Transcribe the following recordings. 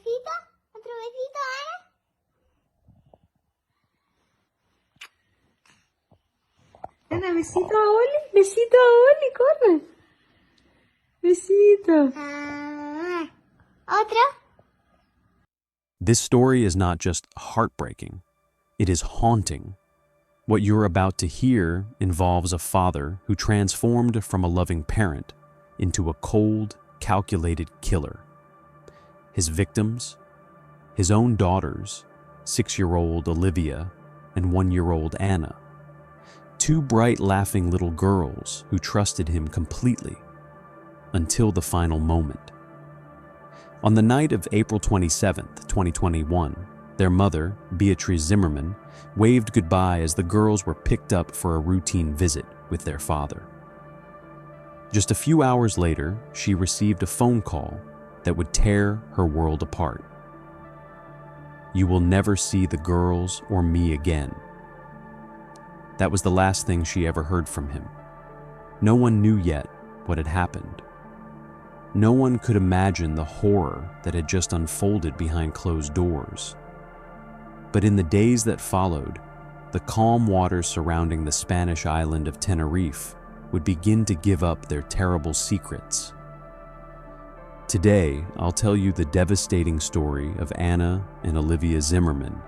besito? ¿Otro besito, Ana? Ana, besito a Oli. Besito a Oli, corre. Besito. ¿Otro? This story is not just heartbreaking, it is haunting. What you're about to hear involves a father who transformed from a loving parent into a cold, calculated killer. His victims, his own daughters, 6-year-old Olivia and 1-year-old Anna, two bright, laughing little girls who trusted him completely until the final moment. On the night of April 27th, 2021, their mother, Beatrice Zimmerman, waved goodbye as the girls were picked up for a routine visit with their father. Just a few hours later, she received a phone call that would tear her world apart. "You will never see the girls or me again." That was the last thing she ever heard from him. No one knew yet what had happened. No one could imagine the horror that had just unfolded behind closed doors. But in the days that followed, the calm waters surrounding the Spanish island of Tenerife would begin to give up their terrible secrets. Today, I'll tell you the devastating story of Anna and Olivia Zimmerman,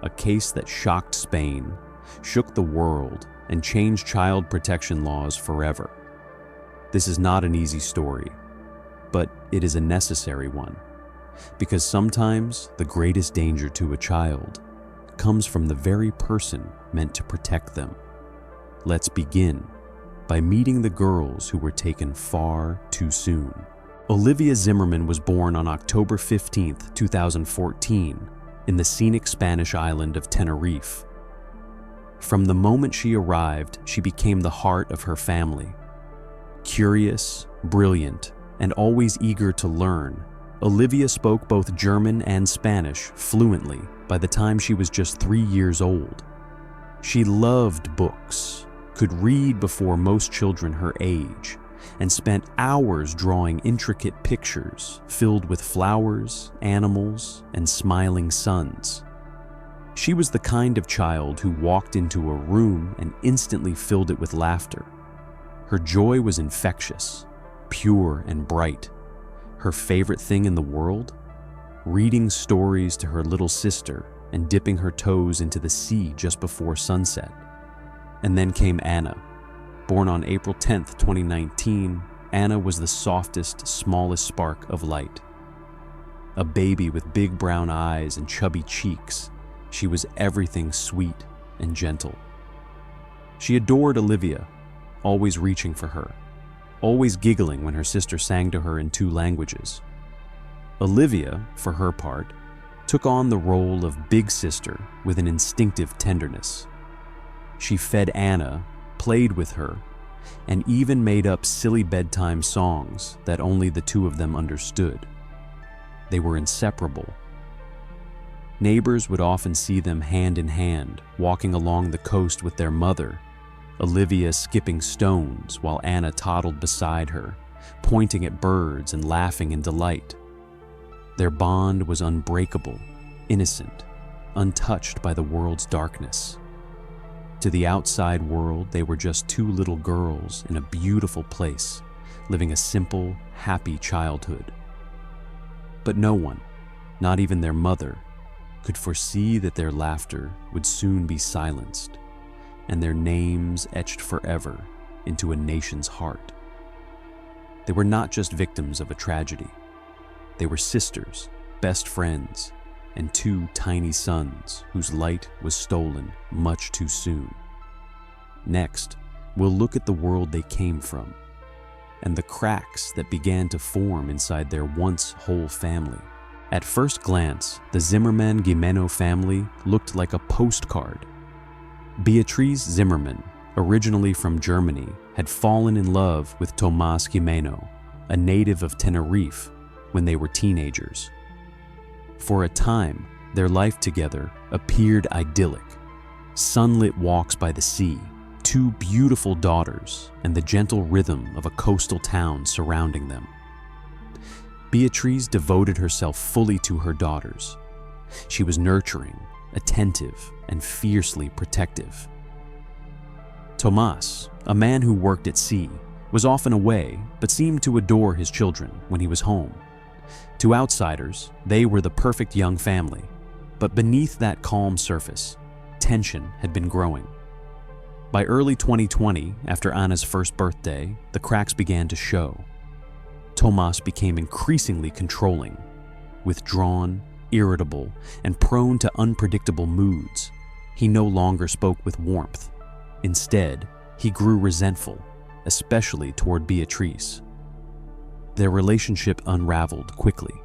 a case that shocked Spain, shook the world, and changed child protection laws forever. This is not an easy story, but it is a necessary one, because sometimes the greatest danger to a child comes from the very person meant to protect them. Let's begin by meeting the girls who were taken far too soon. Olivia Zimmerman was born on October 15th, 2014, in the scenic Spanish island of Tenerife. From the moment she arrived, she became the heart of her family. Curious, brilliant, and always eager to learn, Olivia spoke both German and Spanish fluently by the time she was just 3 years old. She loved books, could read before most children her age, and spent hours drawing intricate pictures filled with flowers, animals, and smiling suns. She was the kind of child who walked into a room and instantly filled it with laughter. Her joy was infectious, pure and bright. Her favorite thing in the world? Reading stories to her little sister and dipping her toes into the sea just before sunset. And then came Anna. Born on April 10th, 2019, Anna was the softest, smallest spark of light. A baby with big brown eyes and chubby cheeks, she was everything sweet and gentle. She adored Olivia, always reaching for her, always giggling when her sister sang to her in 2 languages. Olivia, for her part, took on the role of big sister with an instinctive tenderness. She fed Anna, played with her, and even made up silly bedtime songs that only the 2 of them understood. They were inseparable. Neighbors would often see them hand in hand, walking along the coast with their mother, Olivia skipping stones while Anna toddled beside her, pointing at birds and laughing in delight. Their bond was unbreakable, innocent, untouched by the world's darkness. To the outside world, they were just 2 little girls in a beautiful place, living a simple, happy childhood. But no one, not even their mother, could foresee that their laughter would soon be silenced, and their names etched forever into a nation's heart. They were not just victims of a tragedy. They were sisters, best friends, and 2 tiny sons whose light was stolen much too soon. Next, we'll look at the world they came from, and the cracks that began to form inside their once whole family. At first glance, the Zimmerman Gimeno family looked like a postcard. Beatrice Zimmerman, originally from Germany, had fallen in love with Tomás Gimeno, a native of Tenerife, when they were teenagers. For a time, their life together appeared idyllic. Sunlit walks by the sea, 2 beautiful daughters, and the gentle rhythm of a coastal town surrounding them. Beatriz devoted herself fully to her daughters. She was nurturing, attentive, and fiercely protective. Tomas, a man who worked at sea, was often away but seemed to adore his children when he was home. To outsiders, they were the perfect young family, but beneath that calm surface, tension had been growing. By early 2020, after Anna's first birthday, the cracks began to show. Tomas became increasingly controlling, withdrawn, irritable, and prone to unpredictable moods. He no longer spoke with warmth. Instead, he grew resentful, especially toward Beatriz. Their relationship unraveled quickly.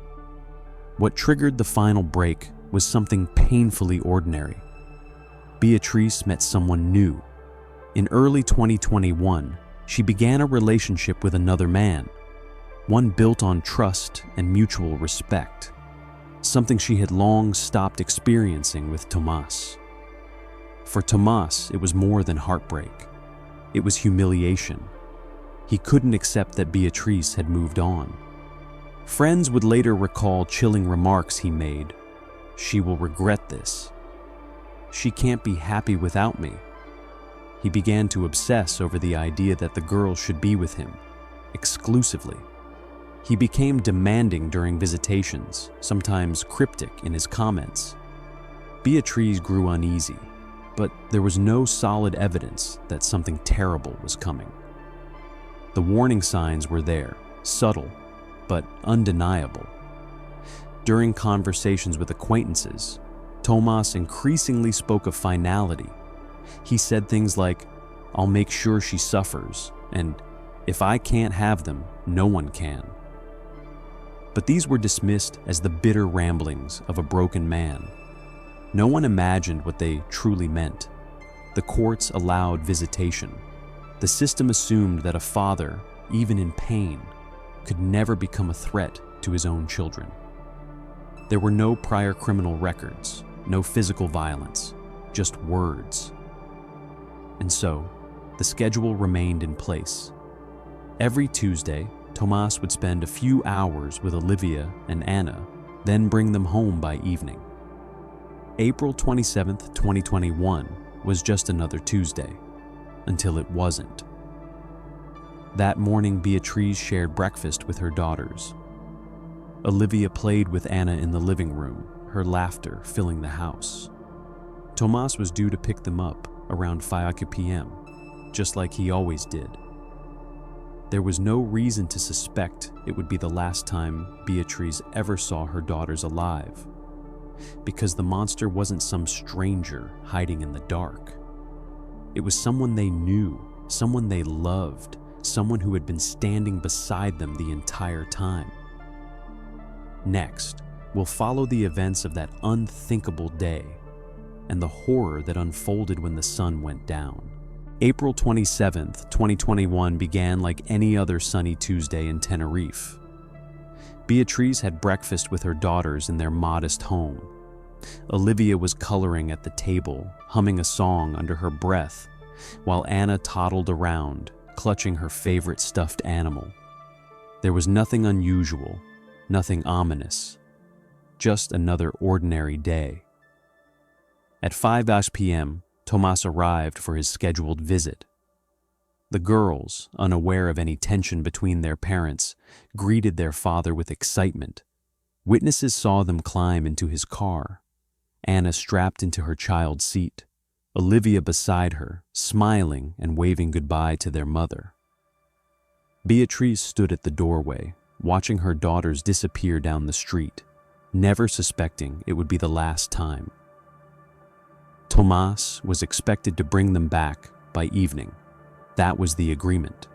What triggered the final break was something painfully ordinary. Beatriz met someone new. In early 2021, she began a relationship with another man, one built on trust and mutual respect, something she had long stopped experiencing with Tomas. For Tomas, it was more than heartbreak. It was humiliation. He couldn't accept that Beatriz had moved on. Friends would later recall chilling remarks he made. "She will regret this. She can't be happy without me." He began to obsess over the idea that the girl should be with him, exclusively. He became demanding during visitations, sometimes cryptic in his comments. Beatriz grew uneasy, but there was no solid evidence that something terrible was coming. The warning signs were there, subtle, but undeniable. During conversations with acquaintances, Tomas increasingly spoke of finality. He said things like, "I'll make sure she suffers," and "If I can't have them, no one can." But these were dismissed as the bitter ramblings of a broken man. No one imagined what they truly meant. The courts allowed visitation. The system assumed that a father, even in pain, could never become a threat to his own children. There were no prior criminal records, no physical violence, just words. And so, the schedule remained in place. Every Tuesday, Tomas would spend a few hours with Olivia and Anna, then bring them home by evening. April 27th, 2021 was just another Tuesday, until it wasn't. That morning, Beatriz shared breakfast with her daughters. Olivia played with Anna in the living room, her laughter filling the house. Tomas was due to pick them up around 5 p.m., just like he always did. There was no reason to suspect it would be the last time Beatriz ever saw her daughters alive, because the monster wasn't some stranger hiding in the dark. It was someone they knew, someone they loved, someone who had been standing beside them the entire time. Next, we'll follow the events of that unthinkable day and the horror that unfolded when the sun went down. April 27th, 2021 began like any other sunny Tuesday in Tenerife. Beatriz had breakfast with her daughters in their modest home. Olivia was coloring at the table, humming a song under her breath, while Anna toddled around, clutching her favorite stuffed animal. There was nothing unusual, nothing ominous, just another ordinary day. At 5 p.m., Tomas arrived for his scheduled visit. The girls, unaware of any tension between their parents, greeted their father with excitement. Witnesses saw them climb into his car, Anna strapped into her child's seat, Olivia beside her, smiling and waving goodbye to their mother. Beatriz stood at the doorway, watching her daughters disappear down the street, never suspecting it would be the last time. Tomas was expected to bring them back by evening. That was the agreement.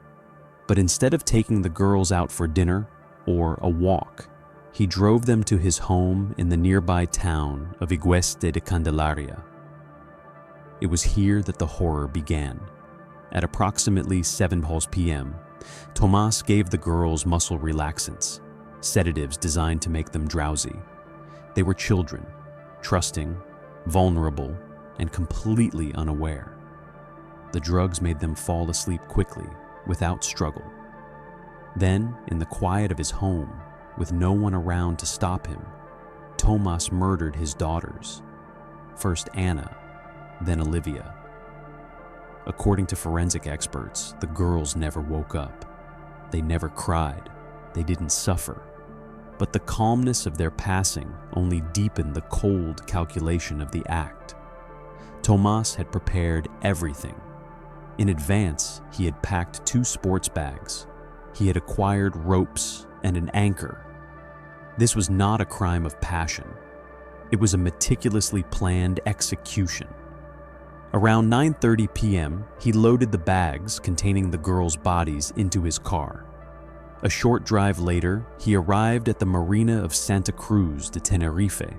But instead of taking the girls out for dinner or a walk, he drove them to his home in the nearby town of Igueste de Candelaria. It was here that the horror began. At approximately 7 p.m., Tomas gave the girls muscle relaxants, sedatives designed to make them drowsy. They were children, trusting, vulnerable, and completely unaware. The drugs made them fall asleep quickly, without struggle. Then, in the quiet of his home, with no one around to stop him, Tomas murdered his daughters. First Anna, then Olivia. According to forensic experts, the girls never woke up. They never cried. They didn't suffer. But the calmness of their passing only deepened the cold calculation of the act. Tomas had prepared everything. In advance, he had packed 2 sports bags. He had acquired ropes and an anchor. This was not a crime of passion. It was a meticulously planned execution. Around 9:30 p.m., he loaded the bags containing the girls' bodies into his car. A short drive later, he arrived at the marina of Santa Cruz de Tenerife.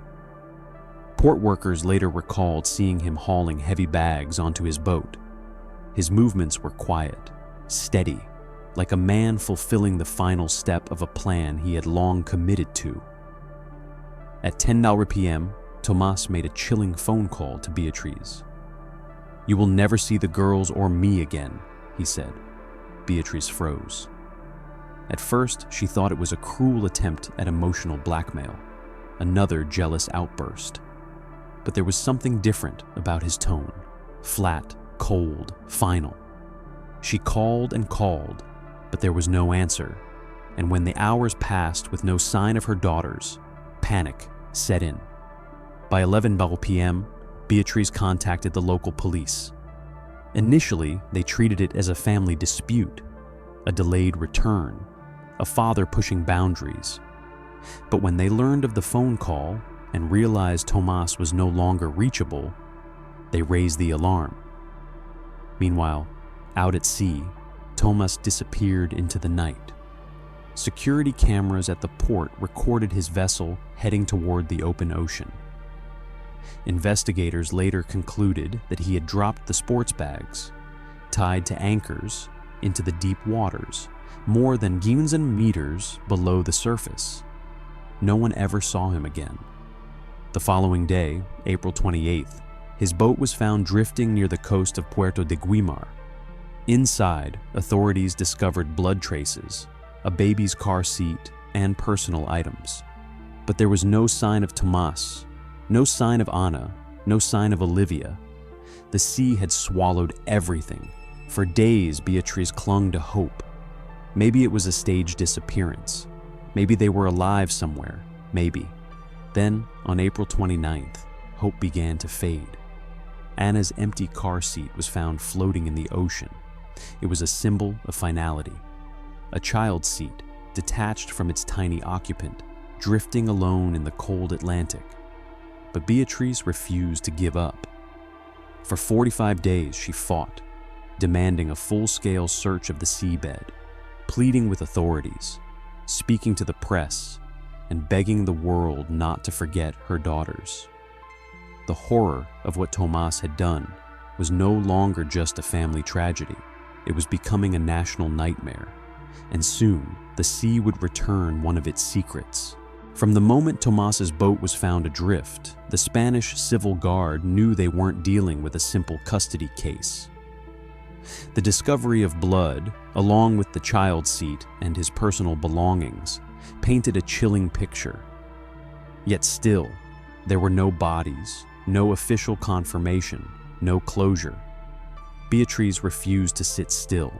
Port workers later recalled seeing him hauling heavy bags onto his boat. His movements were quiet, steady, like a man fulfilling the final step of a plan he had long committed to. At 10 p.m., Tomas made a chilling phone call to Beatriz. "You will never see the girls or me again," he said. Beatriz froze. At first, she thought it was a cruel attempt at emotional blackmail, another jealous outburst. But there was something different about his tone, flat, cold, final. She called and called, but there was no answer, and when the hours passed with no sign of her daughters, panic set in. By 11 p.m., Beatriz contacted the local police. Initially, they treated it as a family dispute, a delayed return, a father pushing boundaries. But when they learned of the phone call and realized Tomas was no longer reachable, they raised the alarm. Meanwhile, out at sea, Tomas disappeared into the night. Security cameras at the port recorded his vessel heading toward the open ocean. Investigators later concluded that he had dropped the sports bags, tied to anchors, into the deep waters, more than 1,000 meters below the surface. No one ever saw him again. The following day, April 28th, his boat was found drifting near the coast of Puerto de Guimar. Inside, authorities discovered blood traces, a baby's car seat, and personal items. But there was no sign of Tomas, no sign of Anna, no sign of Olivia. The sea had swallowed everything. For days, Beatriz clung to hope. Maybe it was a staged disappearance. Maybe they were alive somewhere. Maybe. Then, on April 29th, hope began to fade. Anna's empty car seat was found floating in the ocean. It was a symbol of finality. A child's seat, detached from its tiny occupant, drifting alone in the cold Atlantic. But Beatriz refused to give up. For 45 days, she fought, demanding a full-scale search of the seabed, pleading with authorities, speaking to the press, and begging the world not to forget her daughters. The horror of what Tomas had done was no longer just a family tragedy. It was becoming a national nightmare, and soon the sea would return one of its secrets. From the moment Tomas's boat was found adrift, the Spanish civil guard knew they weren't dealing with a simple custody case. The discovery of blood, along with the child seat and his personal belongings, painted a chilling picture. Yet still, there were no bodies, no official confirmation, no closure. Beatriz refused to sit still,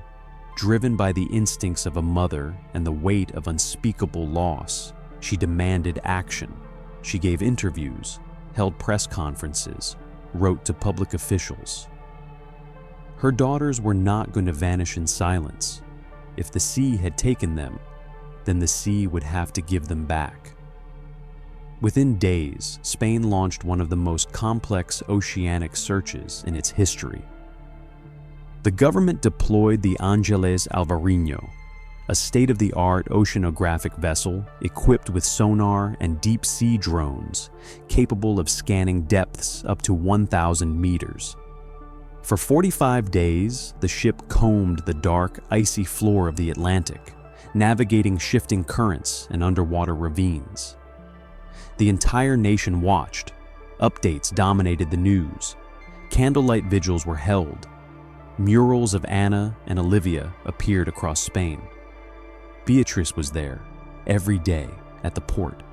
driven by the instincts of a mother and the weight of unspeakable loss. She demanded action. She gave interviews, held press conferences, wrote to public officials. Her daughters were not going to vanish in silence. If the sea had taken them, then the sea would have to give them back. Within days, Spain launched one of the most complex oceanic searches in its history. The government deployed the Ángeles Alvarinho, a state-of-the-art oceanographic vessel equipped with sonar and deep-sea drones capable of scanning depths up to 1,000 meters. For 45 days, the ship combed the dark, icy floor of the Atlantic, navigating shifting currents and underwater ravines. The entire nation watched. Updates dominated the news. Candlelight vigils were held. Murals of Anna and Olivia appeared across Spain. Beatriz was there, every day, at the port,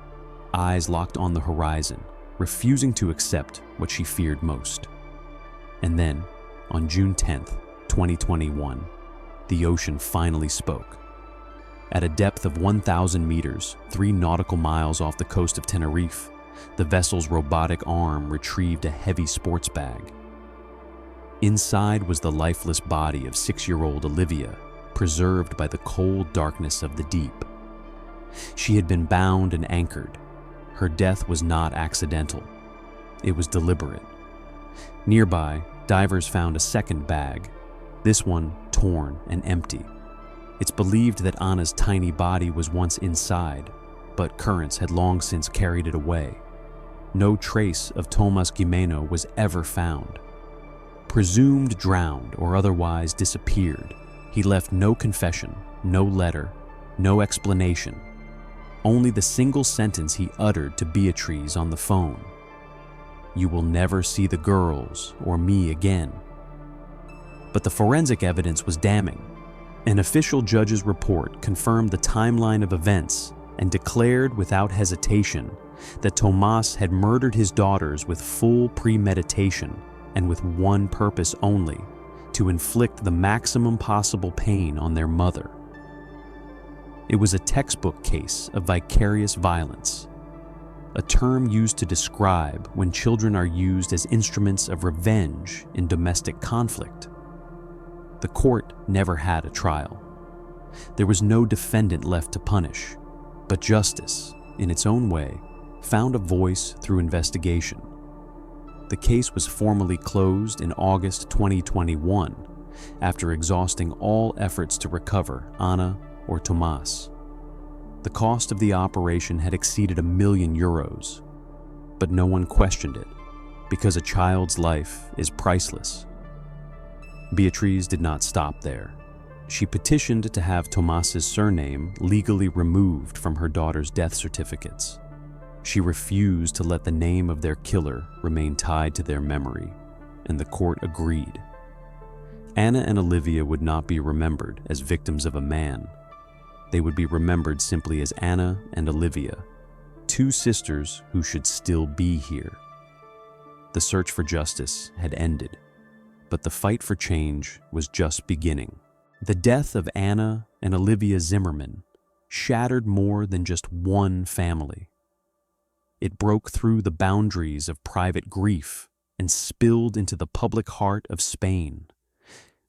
eyes locked on the horizon, refusing to accept what she feared most. And then, on June 10th, 2021, the ocean finally spoke. At a depth of 1,000 meters, 3 nautical miles off the coast of Tenerife, the vessel's robotic arm retrieved a heavy sports bag. Inside was the lifeless body of 6-year-old Olivia, preserved by the cold darkness of the deep. She had been bound and anchored. Her death was not accidental. It was deliberate. Nearby, divers found a second bag, this one torn and empty. It's believed that Anna's tiny body was once inside, but currents had long since carried it away. No trace of Tomas Gimeno was ever found. Presumed drowned or otherwise disappeared, he left no confession, no letter, no explanation. Only the single sentence he uttered to Beatriz on the phone. "You will never see the girls or me again." But the forensic evidence was damning. An official judge's report confirmed the timeline of events and declared without hesitation that Tomas had murdered his daughters with full premeditation and with one purpose only: to inflict the maximum possible pain on their mother. It was a textbook case of vicarious violence, a term used to describe when children are used as instruments of revenge in domestic conflict. The court never had a trial. There was no defendant left to punish, but justice, in its own way, found a voice through investigation. The case was formally closed in August 2021 after exhausting all efforts to recover Anna or Tomas. The cost of the operation had exceeded €1 million, but no one questioned it because a child's life is priceless. Beatriz did not stop there. She petitioned to have Tomas's surname legally removed from her daughter's death certificates. She refused to let the name of their killer remain tied to their memory, and the court agreed. Anna and Olivia would not be remembered as victims of a man. They would be remembered simply as Anna and Olivia, 2 sisters who should still be here. The search for justice had ended, but the fight for change was just beginning. The death of Anna and Olivia Zimmerman shattered more than just one family. It broke through the boundaries of private grief and spilled into the public heart of Spain,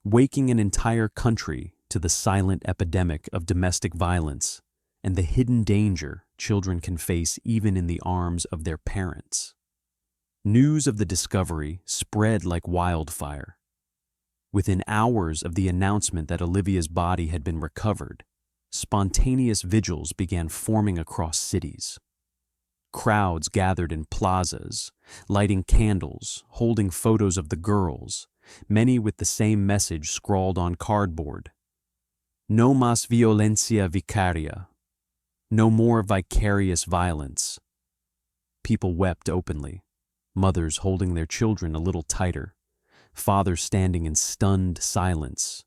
waking an entire country to the silent epidemic of domestic violence and the hidden danger children can face even in the arms of their parents. News of the discovery spread like wildfire. Within hours of the announcement that Olivia's body had been recovered, spontaneous vigils began forming across cities. Crowds gathered in plazas, lighting candles, holding photos of the girls, many with the same message scrawled on cardboard. No más violencia vicaria. No more vicarious violence. People wept openly, mothers holding their children a little tighter, fathers standing in stunned silence,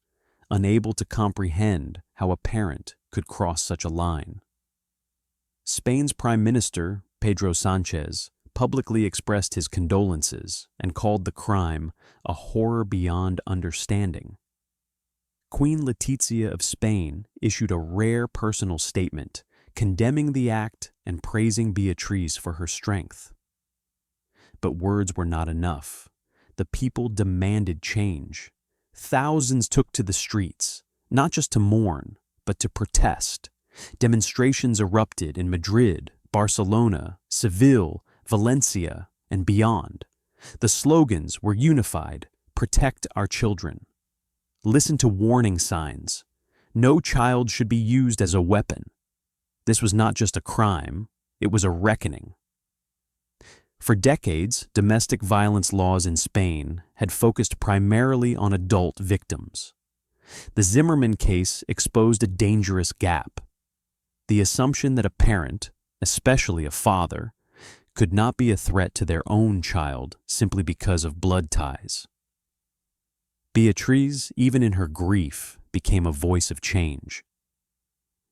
unable to comprehend how a parent could cross such a line. Spain's Prime Minister, Pedro Sanchez, publicly expressed his condolences and called the crime a horror beyond understanding. Queen Letizia of Spain issued a rare personal statement condemning the act and praising Beatriz for her strength. But words were not enough. The people demanded change. Thousands took to the streets, not just to mourn, but to protest. Demonstrations erupted in Madrid, Barcelona, Seville, Valencia, and beyond. The slogans were unified: protect our children. Listen to warning signs. No child should be used as a weapon. This was not just a crime, it was a reckoning. For decades, domestic violence laws in Spain had focused primarily on adult victims. The Zimmerman case exposed a dangerous gap: the assumption that a parent, especially a father, could not be a threat to their own child simply because of blood ties. Beatriz, even in her grief, became a voice of change.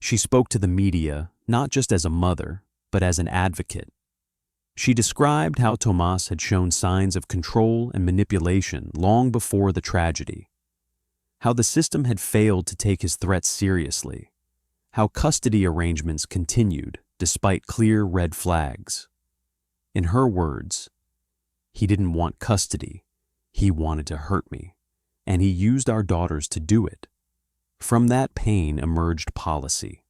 She spoke to the media, not just as a mother, but as an advocate. She described how Tomas had shown signs of control and manipulation long before the tragedy, how the system had failed to take his threats seriously, how custody arrangements continued despite clear red flags. In her words, "He didn't want custody, he wanted to hurt me, and he used our daughters to do it." From that pain emerged policy.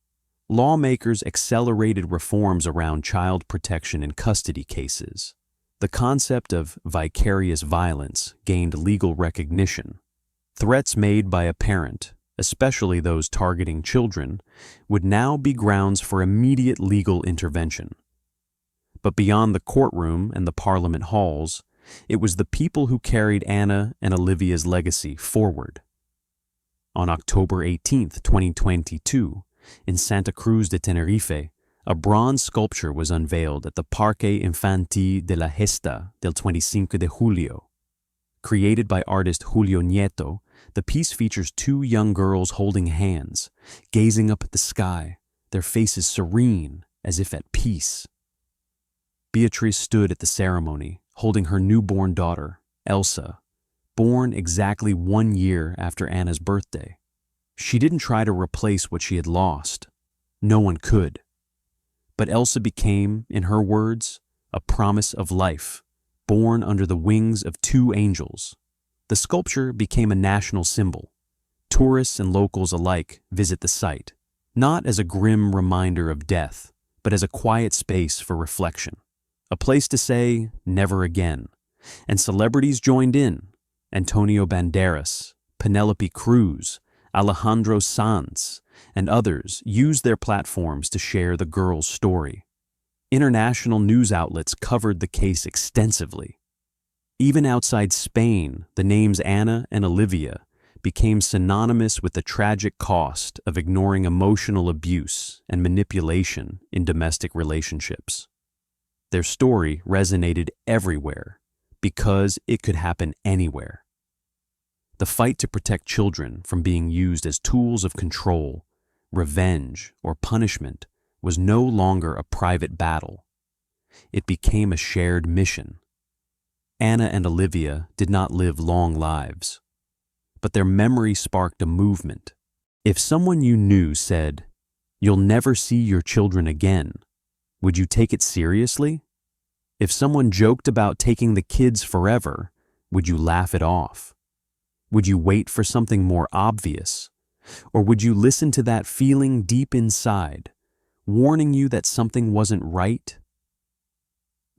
Lawmakers accelerated reforms around child protection in custody cases. The concept of vicarious violence gained legal recognition. Threats made by a parent, especially those targeting children, would now be grounds for immediate legal intervention. But beyond the courtroom and the parliament halls, it was the people who carried Anna and Olivia's legacy forward. On October 18, 2022, in Santa Cruz de Tenerife, a bronze sculpture was unveiled at the Parque Infantil de la Gesta del 25 de Julio. Created by artist Julio Nieto, the piece features two young girls holding hands, gazing up at the sky, their faces serene, as if at peace. Beatriz stood at the ceremony, holding her newborn daughter, Elsa, born exactly 1 year after Anna's birthday. She didn't try to replace what she had lost. No one could. But Elsa became, in her words, a promise of life, born under the wings of two angels. The sculpture became a national symbol. Tourists and locals alike visit the site, not as a grim reminder of death, but as a quiet space for reflection, a place to say, never again. And celebrities joined in. Antonio Banderas, Penelope Cruz, Alejandro Sanz, and others used their platforms to share the girl's story. International news outlets covered the case extensively. Even outside Spain, the names Anna and Olivia became synonymous with the tragic cost of ignoring emotional abuse and manipulation in domestic relationships. Their story resonated everywhere because it could happen anywhere. The fight to protect children from being used as tools of control, revenge, or punishment was no longer a private battle. It became a shared mission. Anna and Olivia did not live long lives, but their memory sparked a movement. If someone you knew said, "You'll never see your children again," would you take it seriously? If someone joked about taking the kids forever, would you laugh it off? Would you wait for something more obvious? Or would you listen to that feeling deep inside, warning you that something wasn't right?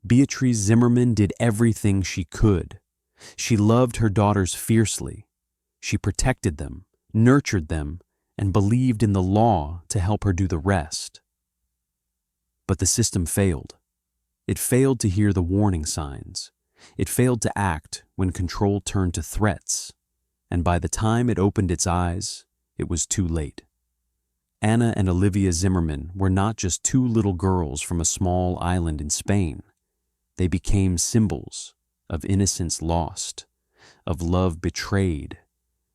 Beatriz Zimmerman did everything she could. She loved her daughters fiercely. She protected them, nurtured them, and believed in the law to help her do the rest. But the system failed. It failed to hear the warning signs. It failed to act when control turned to threats. And by the time it opened its eyes, it was too late. Anna and Olivia Zimmerman were not just two little girls from a small island in Spain. They became symbols of innocence lost, of love betrayed,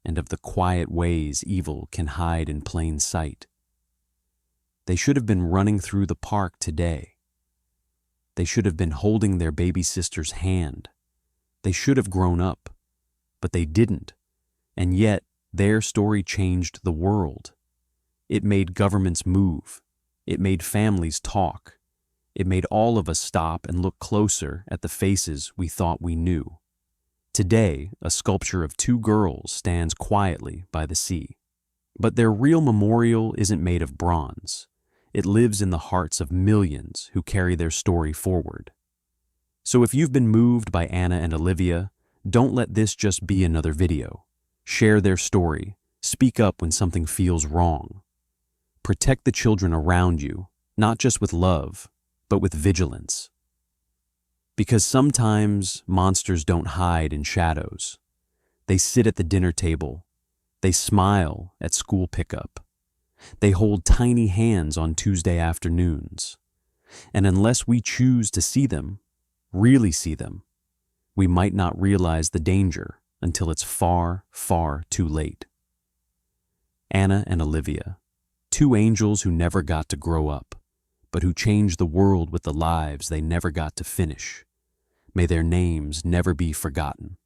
and of the quiet ways evil can hide in plain sight. They should have been running through the park today. They should have been holding their baby sister's hand. They should have grown up, but they didn't. And yet, their story changed the world. It made governments move. It made families talk. It made all of us stop and look closer at the faces we thought we knew. Today, a sculpture of two girls stands quietly by the sea. But their real memorial isn't made of bronze. It lives in the hearts of millions who carry their story forward. So if you've been moved by Anna and Olivia, don't let this just be another video. Share their story. Speak up when something feels wrong. Protect the children around you, not just with love, but with vigilance. Because sometimes monsters don't hide in shadows. They sit at the dinner table. They smile at school pickup. They hold tiny hands on Tuesday afternoons. And unless we choose to see them, really see them, we might not realize the danger until it's far, far too late. Anna and Olivia, two angels who never got to grow up, but who changed the world with the lives they never got to finish. May their names never be forgotten.